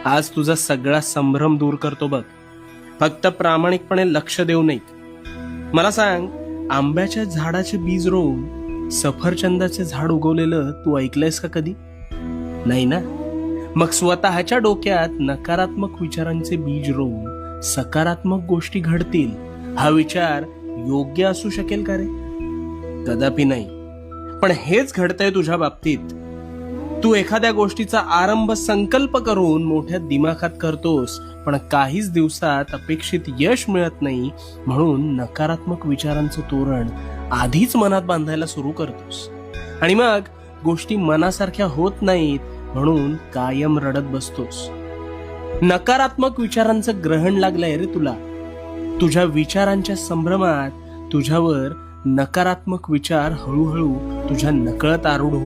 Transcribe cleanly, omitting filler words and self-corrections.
आज तुझा सगळा संभ्रम दूर करतो बघ. फक्त प्रामाणिकपणे लक्ष देऊ नये. मला सांग, आंब्याच्या झाडाचे बीज रोवून सफरचंदाचे झाड उगवलेलं तू ऐकलंयस का कधी? नाही ना. मग स्वतःच्या डोक्यात नकारात्मक विचारांचे बीज रोवून सकारात्मक गोष्टी घडतील हा विचार योग्य असू शकेल का रे? कदापि नाही. पण हेच घडतंय तुझ्या बाबतीत. तू एखाद्या गोष्टीचा आरंभ संकल्प करून मोठ्या दिमाखात करतोस, पण काहीच दिवसात अपेक्षित यश मिळत नाही, म्हणून नकारात्मक विचारांचं तोरण आधीच मनात बांधायला सुरू करतोस. आणि मग गोष्टी मनासारख्या होत नाहीत, म्हणून कायम रडत बसतोस. नकारात्मक विचारांचं ग्रहण लागलंय रे तुला. तुझ्या विचारांच्या संभ्रमात तुझ्यावर नकारात्मक विचार हळूहळू तुझ्या नकळत आरूढ